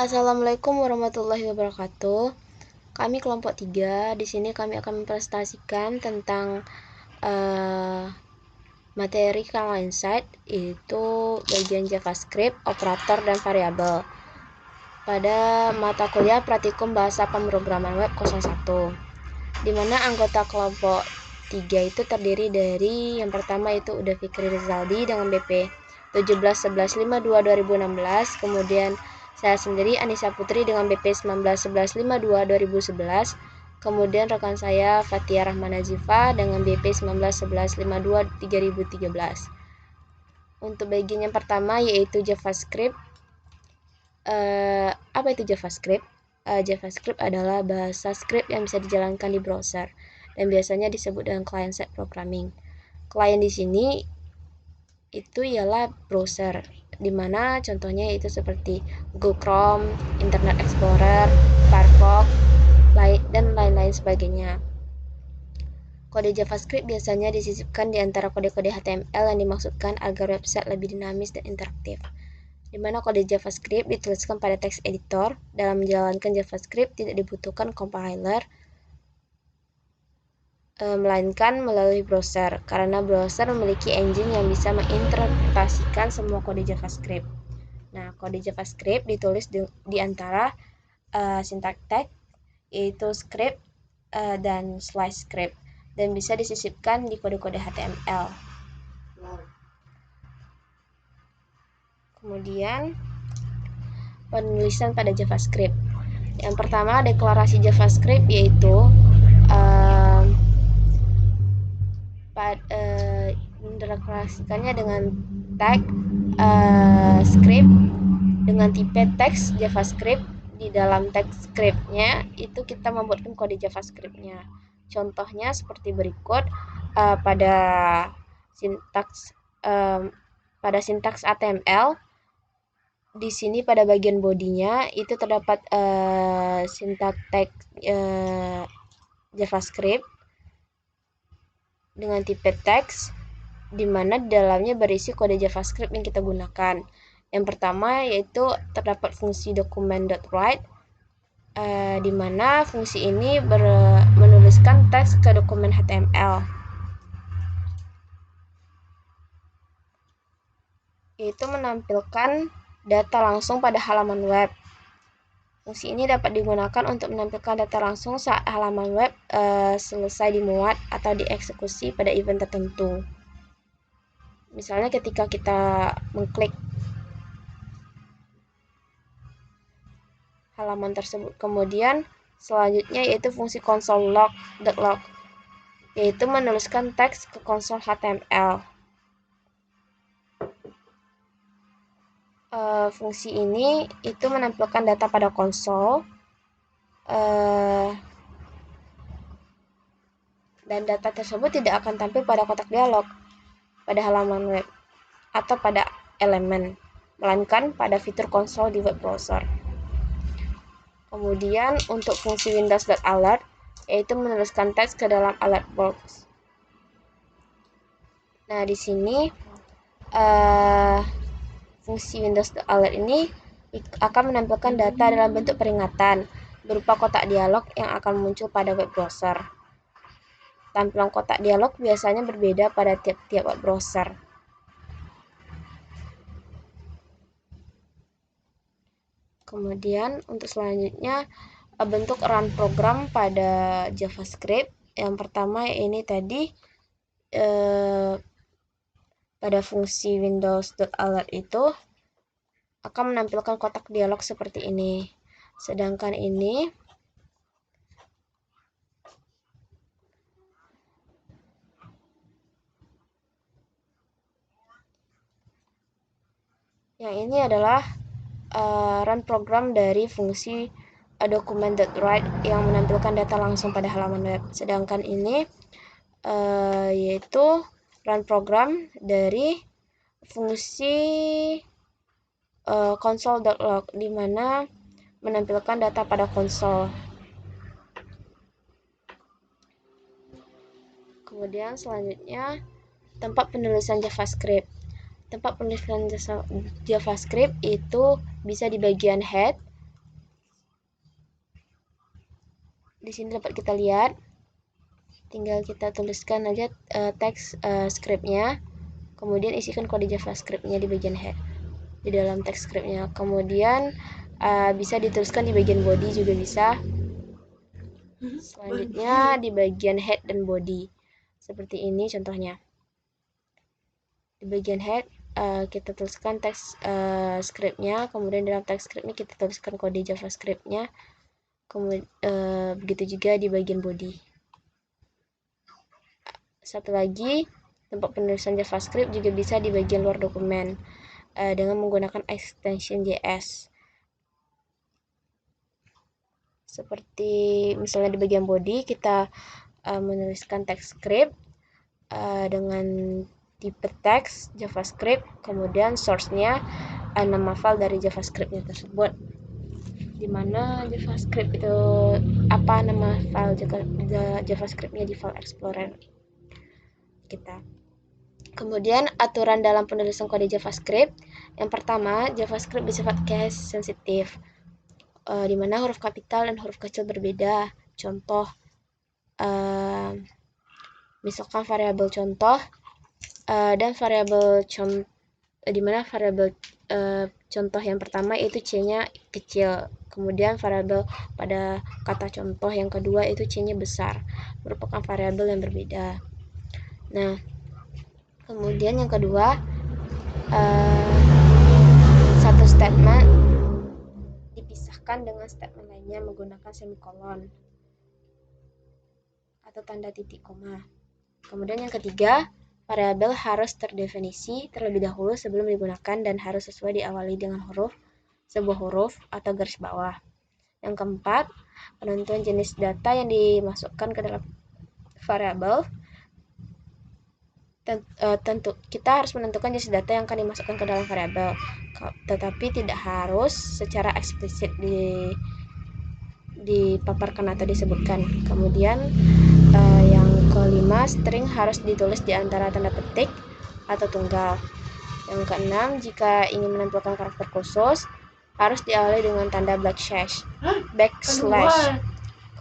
Assalamualaikum warahmatullahi wabarakatuh. Kami kelompok 3. Di sini kami akan mempresentasikan tentang materi Kernel Insight, yaitu bagian JavaScript, operator, dan variabel. Pada mata kuliah Praktikum Bahasa Pemrograman Web 01, di mana anggota kelompok 3 itu terdiri dari yang pertama itu udah Fikri Rizaldi dengan BP 171152 2016, kemudian saya sendiri Anissa Putri dengan BP 191152 2011, kemudian rekan saya Fatia Rahmana Zifa dengan BP 191152 2013. Untuk bagian yang pertama yaitu JavaScript. Apa itu JavaScript? JavaScript adalah bahasa script yang bisa dijalankan di browser dan biasanya disebut dengan client-side programming. Klien di sini itu ialah browser, di mana contohnya itu seperti Google Chrome, Internet Explorer, Firefox, dan lain-lain sebagainya. Kode JavaScript biasanya disisipkan di antara kode-kode HTML yang dimaksudkan agar website lebih dinamis dan interaktif, di mana kode JavaScript dituliskan pada text editor. Dalam menjalankan JavaScript tidak dibutuhkan compiler, melainkan melalui browser, karena browser memiliki engine yang bisa menginterpretasikan semua kode JavaScript. Nah, kode JavaScript ditulis di antara syntax tag, yaitu script dan slash script, dan bisa disisipkan di kode-kode HTML. Kemudian, penulisan pada JavaScript. Yang pertama, deklarasi JavaScript yaitu mendeklarasikannya dengan tag script dengan tipe teks JavaScript. Di dalam teks scriptnya itu kita membuatkan kode JavaScriptnya. Contohnya seperti berikut. Pada sintaks HTML, di sini pada bagian bodinya itu terdapat sintaks teks JavaScript dengan tipe teks, di mana di dalamnya berisi kode JavaScript yang kita gunakan. Yang pertama yaitu terdapat fungsi document.write, di mana fungsi ini menuliskan teks ke dokumen HTML, yaitu menampilkan data langsung pada halaman web. Fungsi ini dapat digunakan untuk menampilkan data langsung saat halaman web selesai dimuat atau dieksekusi pada event tertentu. Misalnya ketika kita mengklik halaman tersebut. Kemudian selanjutnya yaitu fungsi console.log, yaitu menuliskan teks ke konsol HTML. Fungsi ini itu menampilkan data pada konsol, dan data tersebut tidak akan tampil pada kotak dialog pada halaman web atau pada elemen, melainkan pada fitur konsol di web browser. Kemudian untuk fungsi Windows.alert, yaitu menuliskan teks ke dalam alert box. Nah, di sini fungsi Windows.alert ini akan menampilkan data dalam bentuk peringatan berupa kotak dialog yang akan muncul pada web browser. Tampilan kotak dialog biasanya berbeda pada tiap-tiap web browser. Kemudian untuk selanjutnya bentuk run program pada JavaScript. Yang pertama ini tadi pada fungsi Windows.alert itu akan menampilkan kotak dialog seperti ini. Sedangkan ini adalah run program dari fungsi document.write yang menampilkan data langsung pada halaman web. Sedangkan ini yaitu run program dari fungsi console.log, di mana menampilkan data pada konsol. Kemudian selanjutnya tempat penulisan JavaScript. Tempat penulisan JavaScript itu bisa di bagian head. Di sini dapat kita lihat, tinggal kita tuliskan aja teks scriptnya, kemudian isikan kode JavaScript-nya di bagian head, di dalam teks scriptnya. Kemudian bisa dituliskan di bagian body juga bisa. Selanjutnya di bagian head dan body, seperti ini contohnya. Di bagian head kita tuliskan teks scriptnya, kemudian dalam teks scriptnya kita tuliskan kode JavaScript-nya. Kemudian begitu juga di bagian body. Satu lagi, tempat penulisan JavaScript juga bisa di bagian luar dokumen dengan menggunakan extension JS. Seperti misalnya di bagian body kita menuliskan teks script dengan tipe teks JavaScript, kemudian source-nya nama file dari JavaScript-nya tersebut. Dimana JavaScript itu apa nama file JavaScript-nya di file Explorer kita. Kemudian aturan dalam penulisan kode JavaScript. Yang pertama, JavaScript bersifat case sensitif, dimana huruf kapital dan huruf kecil berbeda. Contoh, misalkan variabel contoh dan variabel contoh, dimana variabel contoh yang pertama itu C-nya kecil, kemudian variabel pada kata contoh yang kedua itu C-nya besar, merupakan variabel yang berbeda. Nah, kemudian yang kedua, satu statement dipisahkan dengan statement lainnya menggunakan semikolon atau tanda titik koma. Kemudian yang ketiga, variabel harus terdefinisi terlebih dahulu sebelum digunakan dan harus sesuai diawali dengan sebuah huruf atau garis bawah. Yang keempat, penentuan jenis data yang dimasukkan ke dalam variabel. Tentu kita harus menentukan jenis data yang akan dimasukkan ke dalam variabel, tetapi tidak harus secara eksplisit dipaparkan atau disebutkan. Kemudian yang kelima, string harus ditulis di antara tanda petik atau tunggal. Yang keenam, jika ingin menempelkan karakter khusus harus diawali dengan tanda backslash.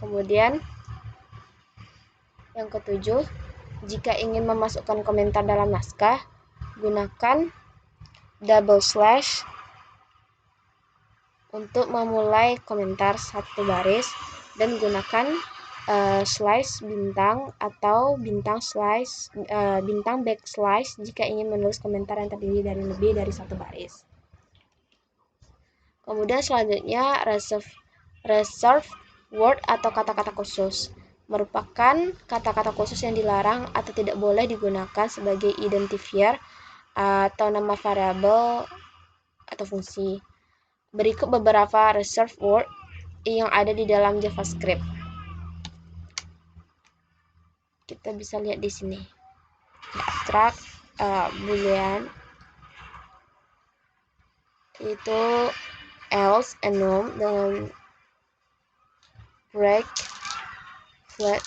Kemudian yang ketujuh, jika ingin memasukkan komentar dalam naskah, gunakan double slash untuk memulai komentar satu baris dan gunakan slash bintang atau bintang backslash jika ingin menulis komentar yang terdiri dari lebih dari satu baris. Kemudian selanjutnya reserve word atau kata-kata khusus merupakan kata-kata khusus yang dilarang atau tidak boleh digunakan sebagai identifier atau nama variabel atau fungsi. Berikut beberapa reserve word yang ada di dalam JavaScript. Kita bisa lihat di sini. Abstract, boolean, itu else, enum dengan break, flat,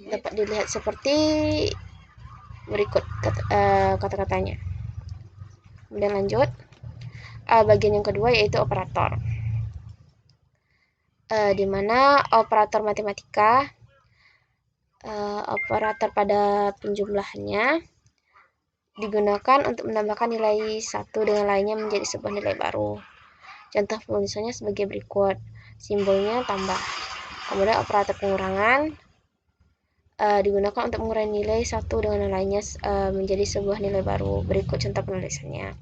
dapat dilihat seperti berikut kata-katanya. Kemudian lanjut, bagian yang kedua yaitu operator, di mana operator matematika, operator pada penjumlahannya digunakan untuk menambahkan nilai satu dengan lainnya menjadi sebuah nilai baru. Contoh penulisannya sebagai berikut, simbolnya tambah. Kemudian operator pengurangan digunakan untuk mengurangi nilai satu dengan lainnya menjadi sebuah nilai baru. Berikut contoh penulisannya.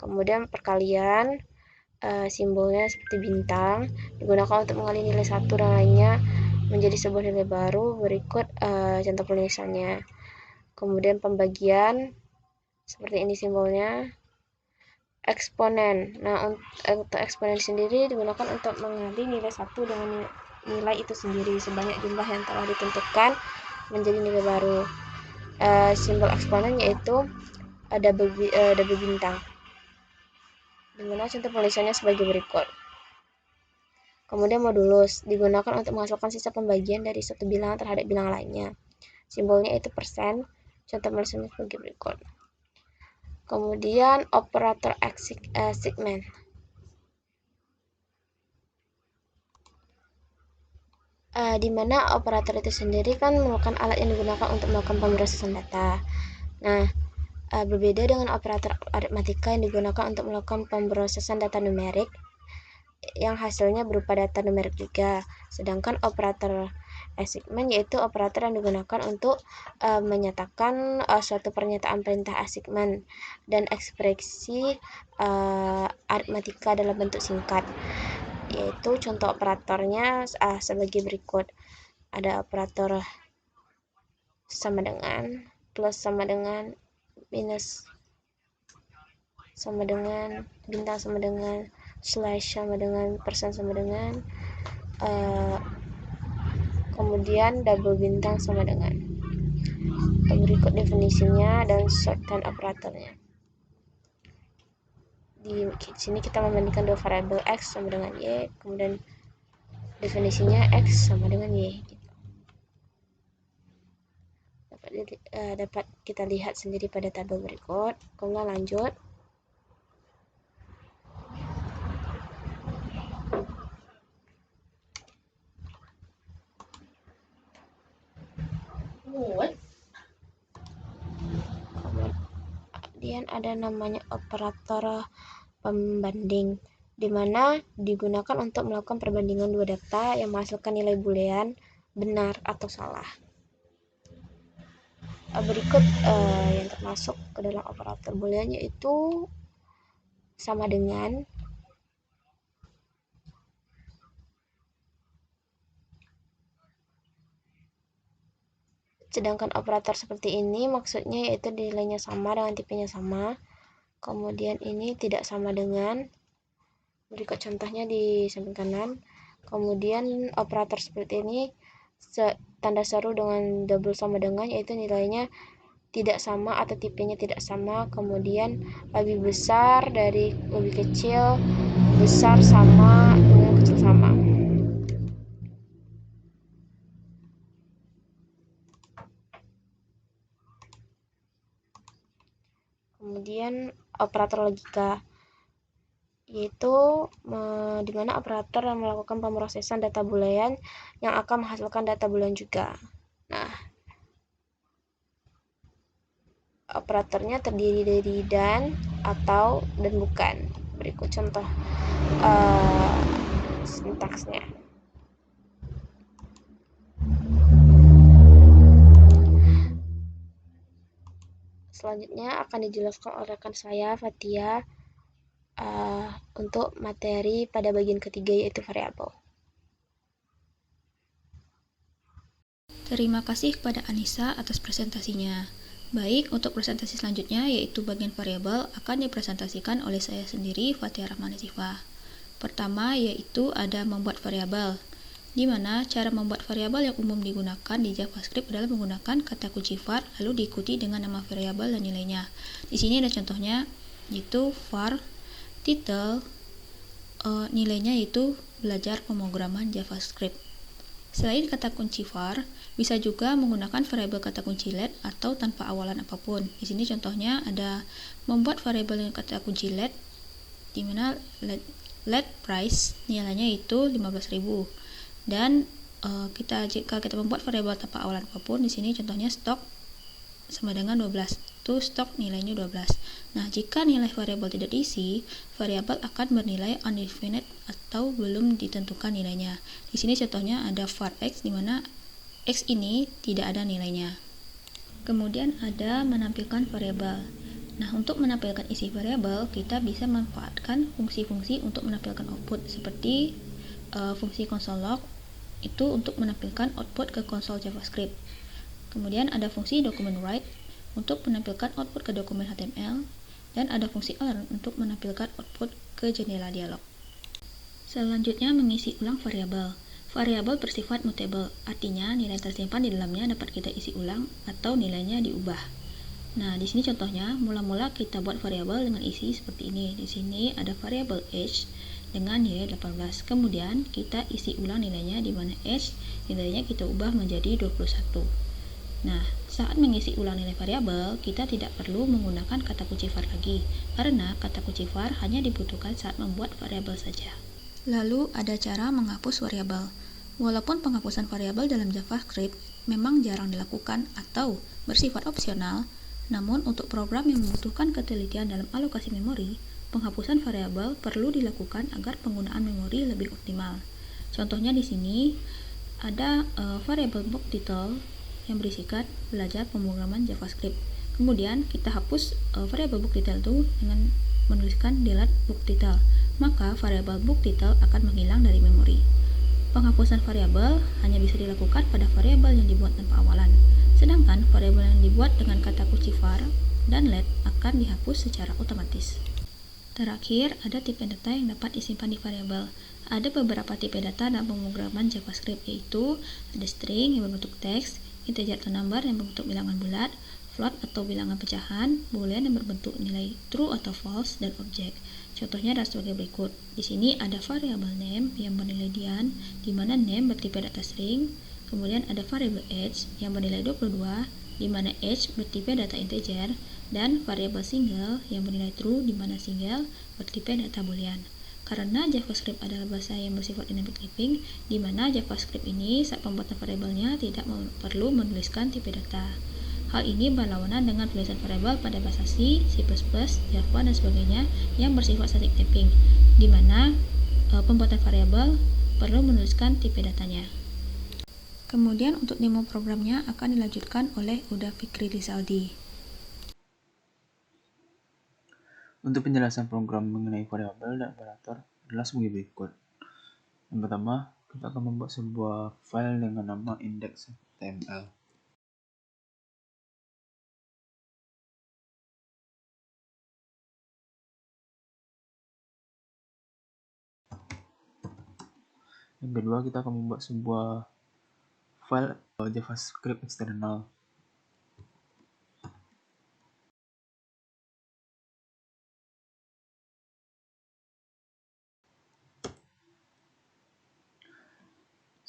Kemudian perkalian, simbolnya seperti bintang, digunakan untuk mengalih nilai satu dan lainnya menjadi sebuah nilai baru. Berikut contoh penulisannya. Kemudian pembagian, seperti ini simbolnya. Eksponen, nah untuk eksponen sendiri digunakan untuk mengalih nilai satu dengan nilai itu sendiri sebanyak jumlah yang telah ditentukan menjadi nilai baru. Simbol eksponen yaitu double bintang, dimana contoh penulisannya sebagai berikut. Kemudian modulus digunakan untuk menghasilkan sisa pembagian dari suatu bilangan terhadap bilangan lainnya. Simbolnya itu persen. Contoh penulisannya sebagai berikut. Kemudian operator segment. Di mana operator itu sendiri kan merupakan alat yang digunakan untuk melakukan pemrosesan data. Nah, berbeda dengan operator aritmatika yang digunakan untuk melakukan pemrosesan data numerik yang hasilnya berupa data numerik juga. Sedangkan operator assignment yaitu operator yang digunakan untuk menyatakan suatu pernyataan perintah assignment dan ekspresi aritmatika dalam bentuk singkat. Yaitu contoh operatornya sebagai berikut. Ada operator sama dengan, plus sama dengan, minus sama dengan, bintang sama dengan, slash sama dengan, persen sama dengan, kemudian double bintang sama dengan. Berikut definisinya dan shorthand operatornya. Di sini kita membandingkan dua variabel x sama dengan y, kemudian definisinya x sama dengan y. Dapat kita lihat sendiri pada tabel berikut. Kemudian lanjut. Kemudian ada namanya operator pembanding, di mana digunakan untuk melakukan perbandingan dua data yang menghasilkan nilai boolean benar atau salah. Berikut yang termasuk ke dalam operator boolean yaitu sama dengan, sedangkan operator seperti ini maksudnya yaitu nilainya sama dengan tipenya sama. Kemudian ini tidak sama dengan, berikut contohnya di samping kanan. Kemudian operator seperti ini tanda seru dengan double sama dengan, yaitu nilainya tidak sama atau tipenya tidak sama. Kemudian lebih besar dari lebih kecil, besar sama dengan kecil sama. Kemudian operator logika, yaitu di mana operator yang melakukan pemrosesan data boolean yang akan menghasilkan data boolean juga. Nah, operatornya terdiri dari dan, atau, dan bukan. Berikut contoh sintaksnya. Selanjutnya akan dijelaskan oleh rekan saya, Fatia, untuk materi pada bagian ketiga yaitu variabel. Terima kasih kepada Anissa atas presentasinya. Baik, untuk presentasi selanjutnya yaitu bagian variabel akan dipresentasikan oleh saya sendiri, Fatia Rahmani Sifa. Pertama yaitu ada membuat variabel, di mana cara membuat variabel yang umum digunakan di JavaScript adalah menggunakan kata kunci var lalu diikuti dengan nama variabel dan nilainya. Di sini ada contohnya yaitu var title, nilainya yaitu belajar pemrograman JavaScript. Selain kata kunci var, bisa juga menggunakan variabel kata kunci let atau tanpa awalan apapun. Di sini contohnya ada membuat variabel dengan kata kunci let, di mana let price nilainya itu 15.000. Dan jika kita membuat variabel tanpa awalan apapun, di sini contohnya stock sama dengan 12. Itu stok nilainya 12. Nah, jika nilai variabel tidak diisi, variabel akan bernilai undefinite atau belum ditentukan nilainya. Di sini contohnya ada var x di mana x ini tidak ada nilainya. Kemudian ada menampilkan variabel. Nah, untuk menampilkan isi variabel, kita bisa memanfaatkan fungsi-fungsi untuk menampilkan output seperti fungsi console log itu untuk menampilkan output ke konsol JavaScript. Kemudian ada fungsi document write untuk menampilkan output ke dokumen HTML, dan ada fungsi learn untuk menampilkan output ke jendela dialog. Selanjutnya mengisi ulang variabel. Variabel bersifat mutable, artinya nilai tersimpan di dalamnya dapat kita isi ulang atau nilainya diubah. Nah, di sini contohnya, mula-mula kita buat variabel dengan isi seperti ini. Di sini ada variabel age dengan nilai 18. Kemudian kita isi ulang nilainya, di mana age nilainya kita ubah menjadi 21. Nah, saat mengisi ulang nilai variabel, kita tidak perlu menggunakan kata kunci var lagi, karena kata kunci var hanya dibutuhkan saat membuat variabel saja. Lalu ada cara menghapus variabel. Walaupun penghapusan variabel dalam JavaScript memang jarang dilakukan atau bersifat opsional, namun untuk program yang membutuhkan ketelitian dalam alokasi memori, penghapusan variabel perlu dilakukan agar penggunaan memori lebih optimal. Contohnya di sini ada variabel book title yang berisikan belajar pemrograman JavaScript. Kemudian kita hapus variabel book title itu dengan menuliskan delete book title. Maka variabel book title akan menghilang dari memori. Penghapusan variabel hanya bisa dilakukan pada variabel yang dibuat tanpa awalan. Sedangkan variabel yang dibuat dengan kata kunci var dan let akan dihapus secara otomatis. Terakhir, ada tipe data yang dapat disimpan di variabel. Ada beberapa tipe data dalam pemrograman JavaScript, yaitu ada string yang berbentuk teks, integer atau number yang berbentuk bilangan bulat, float atau bilangan pecahan, boolean yang berbentuk nilai true atau false, dan objek. Contohnya adalah sebagai berikut. Di sini ada variabel name yang bernilai Dian, di mana name bertipe data string. Kemudian ada variabel age yang bernilai 22, di mana age bertipe data integer, dan variabel single yang bernilai true di mana single bertipe data boolean. Karena JavaScript adalah bahasa yang bersifat dynamic typing, di mana JavaScript ini saat pembuatan variabelnya tidak perlu menuliskan tipe data. Hal ini berlawanan dengan tulisan variabel pada bahasa C, C++, Java, dan sebagainya yang bersifat static typing, di mana pembuatan variabel perlu menuliskan tipe datanya. Kemudian untuk demo programnya akan dilanjutkan oleh Uda Fikri Rizaldi. Untuk penjelasan program mengenai variabel dan operator adalah sebagai berikut. Yang pertama, kita akan membuat sebuah file dengan nama index.html. Yang kedua, kita akan membuat sebuah file JavaScript eksternal.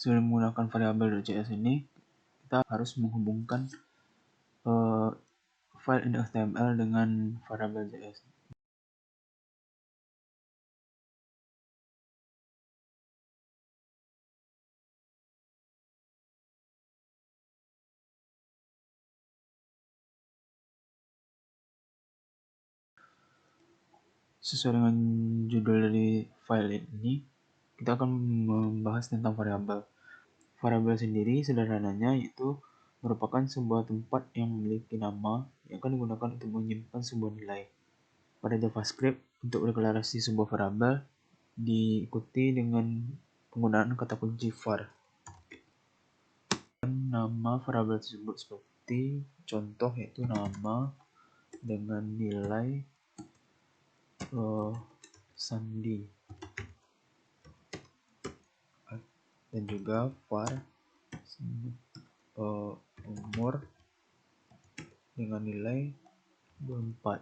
Sebelum menggunakan variabel.js ini, kita harus menghubungkan file index.html dengan variabel.js. Sesuai dengan judul dari file ini, kita akan membahas tentang variabel. Variabel sendiri sederhananya yaitu merupakan sebuah tempat yang memiliki nama yang akan digunakan untuk menyimpan sebuah nilai. Pada JavaScript, untuk deklarasi sebuah variabel diikuti dengan penggunaan kata kunci var. Dan nama variabel tersebut seperti contoh yaitu nama dengan nilai sandi dan juga var umur dengan nilai 24.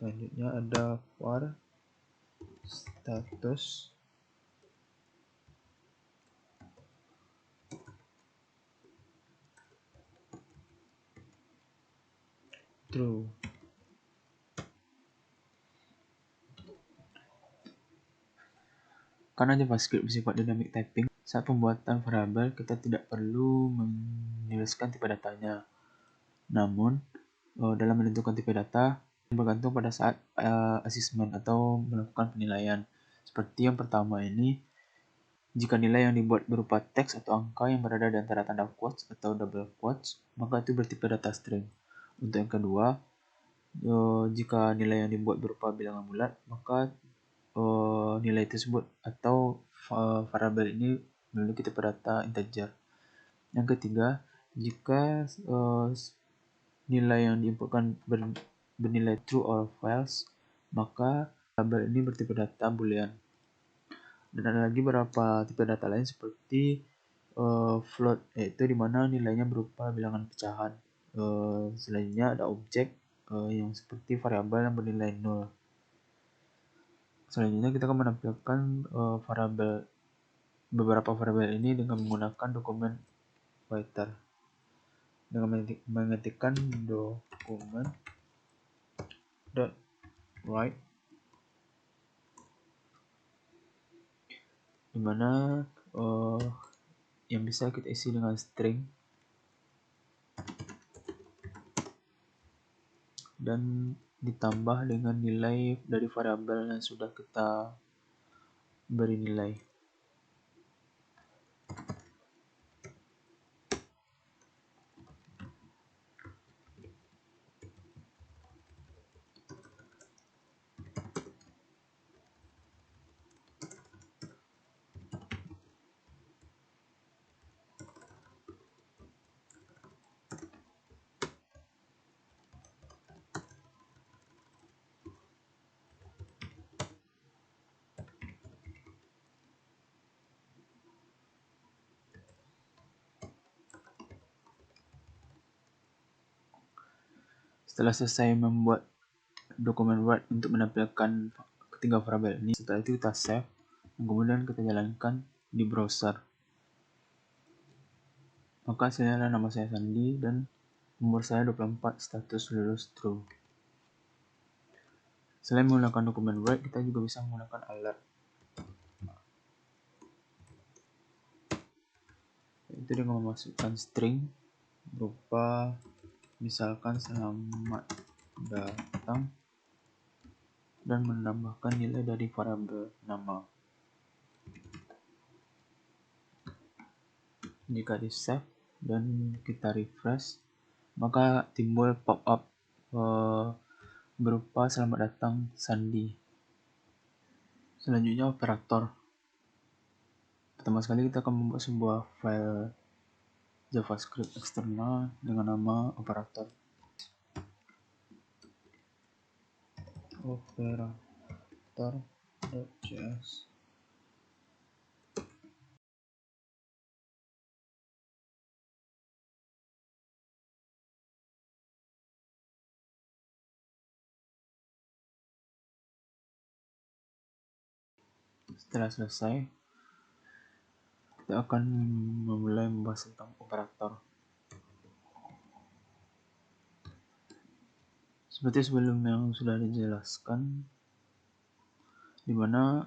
Selanjutnya ada var status true. Karena JavaScript bersifat dynamic typing, saat pembuatan variabel kita tidak perlu menuliskan tipe datanya. Namun, dalam menentukan tipe data bergantung pada saat assessment atau melakukan penilaian. Seperti yang pertama ini, jika nilai yang dibuat berupa teks atau angka yang berada di antara tanda quotes atau double quotes, maka itu bertipe data string. Untuk yang kedua, jika nilai yang dibuat berupa bilangan bulat, maka nilai tersebut atau variabel ini memiliki tipe data integer. Yang ketiga, jika nilai yang diinputkan bernilai true or false, maka variabel ini bertipe data boolean. Dan ada lagi beberapa tipe data lain seperti float, yaitu dimana nilainya berupa bilangan pecahan. Selanjutnya ada objek yang seperti variabel yang bernilai 0. Selanjutnya kita akan menampilkan variabel beberapa variabel ini dengan menggunakan dokumen writer. Dengan mengetikkan dokumen .write, dimana yang bisa kita isi dengan string dan ditambah dengan nilai dari variabel yang sudah kita beri nilai. Setelah selesai membuat dokumen Word untuk menampilkan ketiga variabel ini, setelah itu kita save dan kemudian kita jalankan di browser. Maka hasilnya adalah nama saya Sandi dan umur saya 24, status lulus true. Selain menggunakan dokumen Word, kita juga bisa menggunakan alert. Itu dengan memasukkan string berupa misalkan selamat datang dan menambahkan nilai dari variabel nama. Jika di save dan kita refresh, maka timbul pop-up berupa selamat datang Sandi. Selanjutnya operator. Pertama sekali kita akan membuat sebuah file JavaScript eksternal dengan nama operator. Operator.js. Setelah selesai, kita akan memulai membahas tentang operator. Seperti sebelum yang sudah dijelaskan, di mana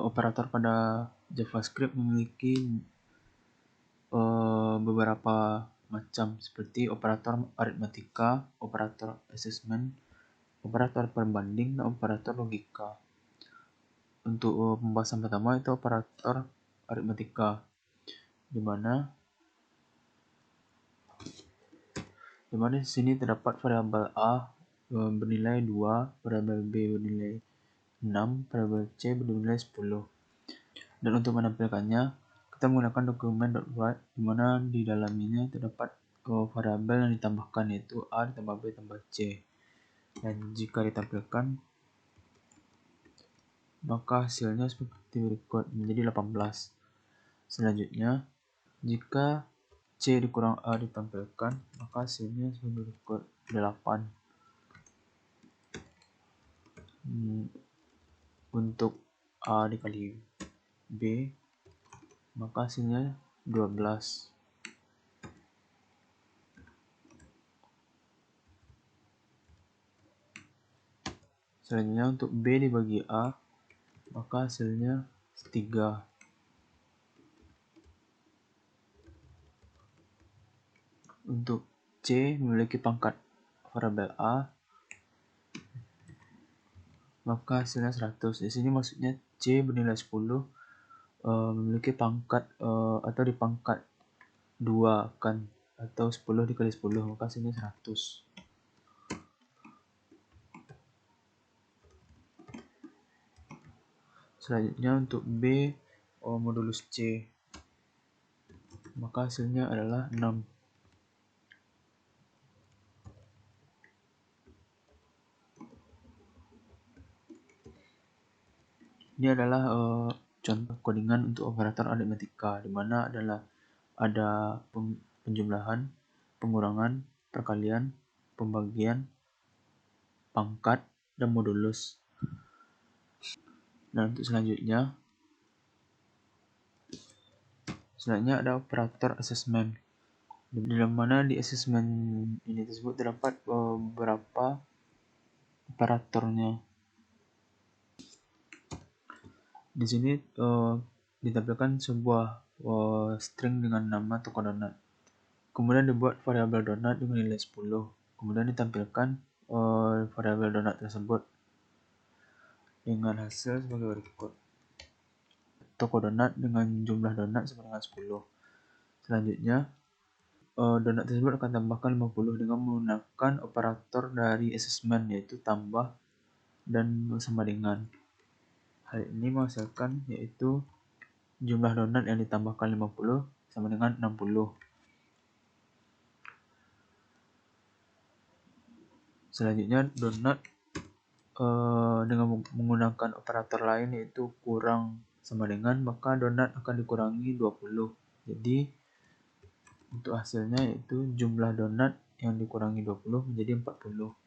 operator pada JavaScript memiliki beberapa macam, seperti operator aritmatika, operator assessment, operator perbanding, dan operator logika. Untuk pembahasan pertama itu operator aritmatika, di mana di sini terdapat variabel A bernilai 2, variabel B bernilai 6, variabel C bernilai 10. Dan untuk menampilkannya, kita menggunakan dokumen .write, di mana di dalamnya terdapat variabel yang ditambahkan, yaitu A ditambah B ditambah C. Dan jika ditampilkan, maka hasilnya seperti berikut, menjadi 18. Selanjutnya, jika C dikurang A ditampilkan, maka hasilnya seperti berikut, 8. Untuk A dikali B, maka hasilnya 12. Selanjutnya untuk B dibagi A, maka hasilnya 3. Untuk C memiliki pangkat variabel A, maka hasilnya 100. Di sini maksudnya C bernilai 10 memiliki pangkat atau di pangkat 2 kan, atau 10 dikali 10, maka hasilnya 100. Selanjutnya untuk B modulus C, maka hasilnya adalah 6. Ini adalah contoh codingan untuk operator aritmatika, di mana ada penjumlahan, pengurangan, perkalian, pembagian, pangkat, dan modulus. Nah, untuk selanjutnya Selanjutnya ada operator assessment, di mana di assessment ini tersebut terdapat beberapa operatornya. Di sini ditampilkan sebuah string dengan nama toko donat. Kemudian dibuat variabel donat dengan nilai 10. Kemudian ditampilkan variabel donat tersebut dengan hasil sebagai berikut. Toko donat dengan jumlah donat sama dengan 10. Selanjutnya, donat tersebut akan tambahkan 50 dengan menggunakan operator dari assessment, yaitu tambah dan sama dengan. Hal ini menghasilkan yaitu jumlah donat yang ditambahkan 50 sama dengan 60. Selanjutnya, donat dengan menggunakan operator lain yaitu kurang sama dengan, maka donat akan dikurangi 20. Jadi untuk hasilnya yaitu jumlah donat yang dikurangi 20 menjadi 40.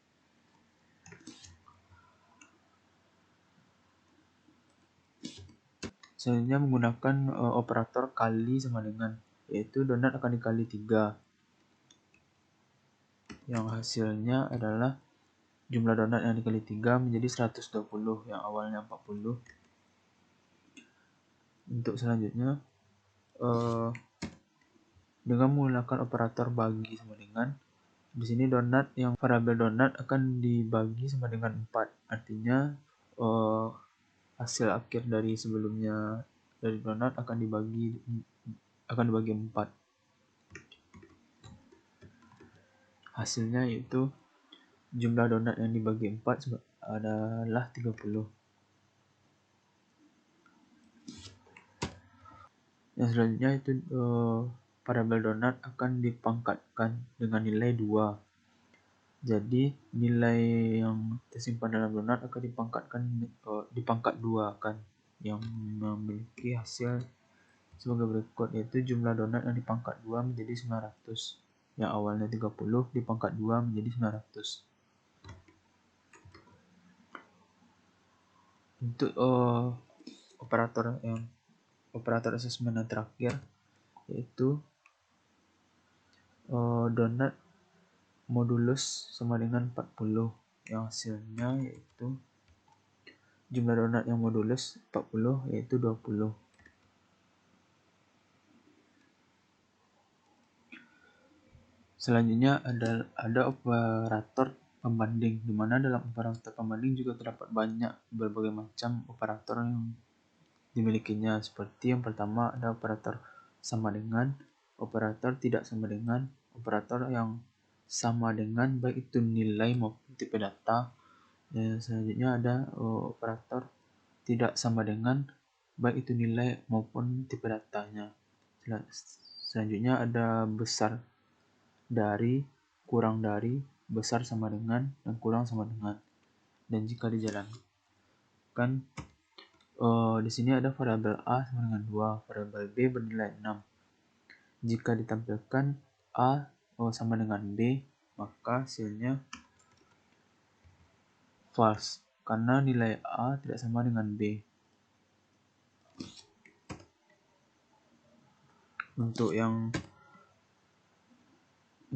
Selanjutnya menggunakan operator kali sama dengan, yaitu donat akan dikali 3. Yang hasilnya adalah jumlah donat yang dikali 3 menjadi 120, yang awalnya 40. Untuk selanjutnya, dengan menggunakan operator bagi sama dengan, di sini donat yang variabel donat akan dibagi sama dengan 4. Artinya hasil akhir dari sebelumnya dari donat akan dibagi 4. Hasilnya yaitu jumlah donat yang dibagi 4 adalah 30. Yang selanjutnya itu variabel donat akan dipangkatkan dengan nilai 2. Jadi nilai yang tersimpan dalam donat akan dipangkat 2 kan, yang memiliki hasil sebagai berikut, yaitu jumlah donat yang dipangkat 2 menjadi 900. Yang awalnya 30 dipangkat 2 menjadi 900. Untuk operator assessment yang terakhir yaitu donat modulus sama dengan 40, yang hasilnya yaitu jumlah donat yang modulus 40 yaitu 20. Selanjutnya ada operator pembanding, di mana dalam operator pembanding juga terdapat banyak berbagai macam operator yang dimilikinya. Seperti yang pertama ada operator sama dengan, operator tidak sama dengan, operator yang sama dengan baik itu nilai maupun tipe data. Dan selanjutnya ada operator tidak sama dengan baik itu nilai maupun tipe datanya. Selanjutnya ada besar dari, kurang dari, besar sama dengan, dan kurang sama dengan. Dan jika dijalankan, di sini ada variabel A sama dengan 2, variabel B bernilai 6. Jika ditampilkan A sama dengan B, maka hasilnya false, karena nilai A tidak sama dengan B. Untuk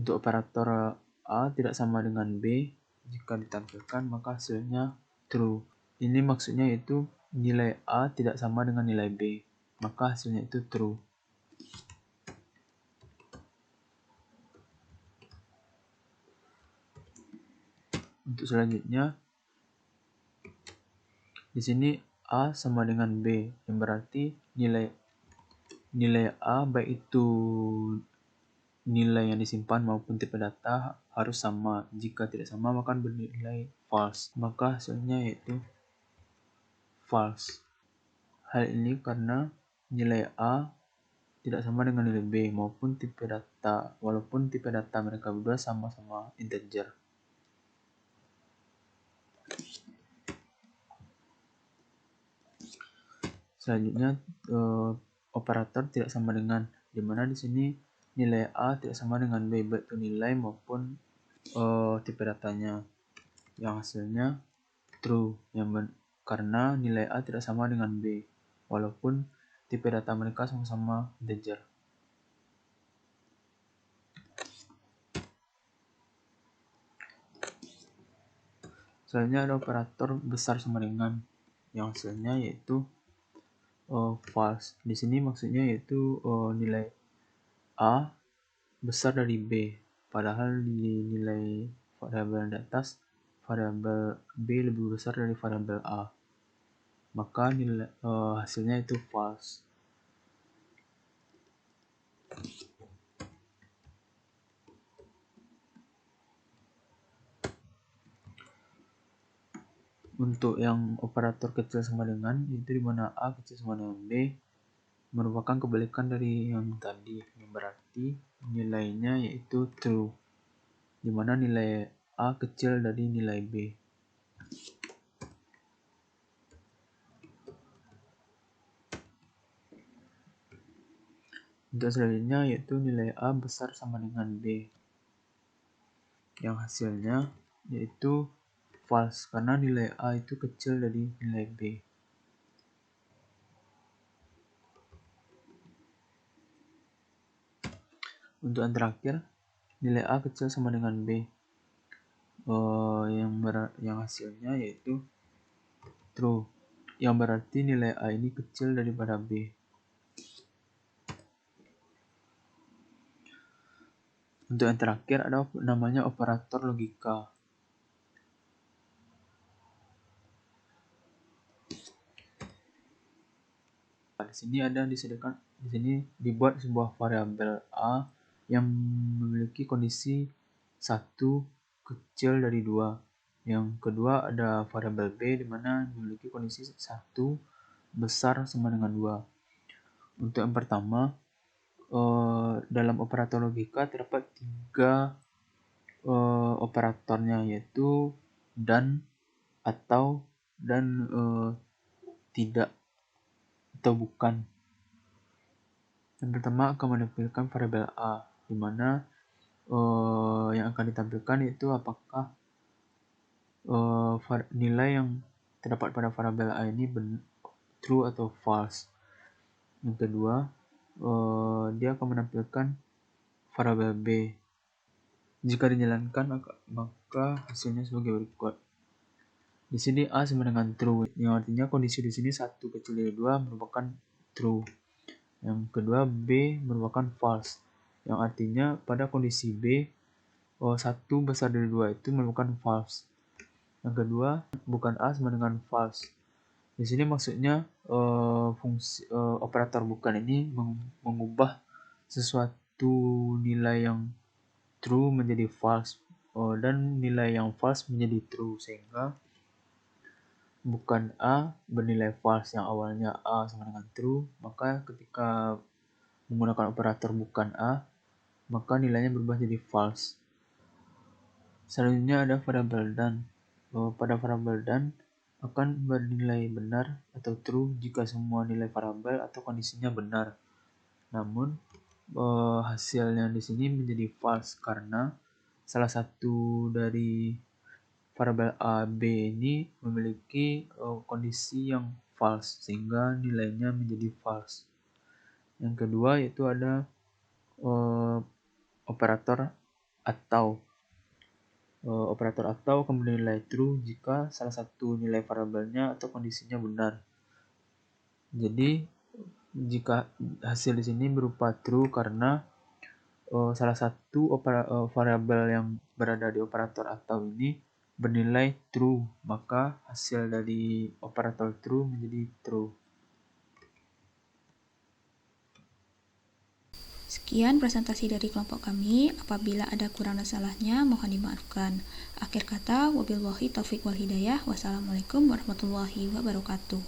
operator A tidak sama dengan B, jika ditampilkan maka hasilnya true. Ini maksudnya yaitu nilai A tidak sama dengan nilai B, maka hasilnya itu true. Untuk selanjutnya, di sini A sama dengan B, yang berarti nilai A baik itu nilai yang disimpan maupun tipe data harus sama. Jika tidak sama maka bernilai false, maka hasilnya yaitu false. Hal ini karena nilai A tidak sama dengan nilai B maupun tipe data, walaupun tipe data mereka berdua sama-sama integer. Selanjutnya operator tidak sama dengan, di mana di sini nilai A tidak sama dengan B baik itu nilai maupun tipe datanya, yang hasilnya true, karena nilai A tidak sama dengan B walaupun tipe data mereka sama-sama integer. Selanjutnya ada operator besar sama dengan, yang hasilnya yaitu false. Di sini maksudnya yaitu nilai A besar dari B, padahal di nilai variabel di atas variabel B lebih besar dari variabel A, maka nilai hasilnya itu false. Untuk yang operator kecil sama dengan, itu dimana A kecil sama dengan B merupakan kebalikan dari yang tadi, yang berarti nilainya yaitu true, dimana nilai A kecil dari nilai B. Untuk selanjutnya yaitu nilai A besar sama dengan B, yang hasilnya yaitu false karena nilai A itu kecil dari nilai B. Untuk yang terakhir, nilai A kecil sama dengan B, yang hasilnya yaitu true, yang berarti nilai A ini kecil daripada B. Untuk yang terakhir ada namanya operator logika. Di sini dibuat sebuah variabel A yang memiliki kondisi 1 kecil dari 2. Yang kedua ada variabel B di mana memiliki kondisi 1 besar sama dengan 2. Untuk yang pertama, dalam operator logika terdapat 3 operatornya, yaitu dan, atau, dan tidak atau bukan. Yang pertama akan menampilkan variabel A, di mana yang akan ditampilkan itu apakah nilai yang terdapat pada variabel A ini true atau false. Yang kedua, dia akan menampilkan variabel B. Jika dijalankan maka hasilnya sebagai berikut. Di sini A sama dengan true, yang artinya kondisi di sini 1 kecil dari 2 merupakan true. Yang kedua, B merupakan false, yang artinya pada kondisi B 1 besar dari 2 itu merupakan false. Yang kedua, bukan A sama dengan false. Di sini maksudnya fungsi operator bukan ini mengubah sesuatu nilai yang true menjadi false, dan nilai yang false menjadi true, sehingga bukan A bernilai false yang awalnya A sama dengan true, maka ketika menggunakan operator bukan A, maka nilainya berubah jadi false. Selanjutnya ada variabel dan. Pada variabel dan akan bernilai benar atau true jika semua nilai variabel atau kondisinya benar. Namun hasilnya di sini menjadi false karena salah satu dari variabel A, B ini memiliki kondisi yang false, sehingga nilainya menjadi false. Yang kedua yaitu ada operator atau. Operator atau akan bernilai true jika salah satu nilai variabelnya atau kondisinya benar. Jadi jika hasil di sini berupa true karena salah satu variabel yang berada di operator atau ini bernilai true, maka hasil dari operator true menjadi true. Sekian presentasi dari kelompok kami. Apabila ada kurang dan salahnya, mohon dimaafkan. Akhir kata, wabillahi taufiq wal hidayah. Wassalamualaikum warahmatullahi wabarakatuh.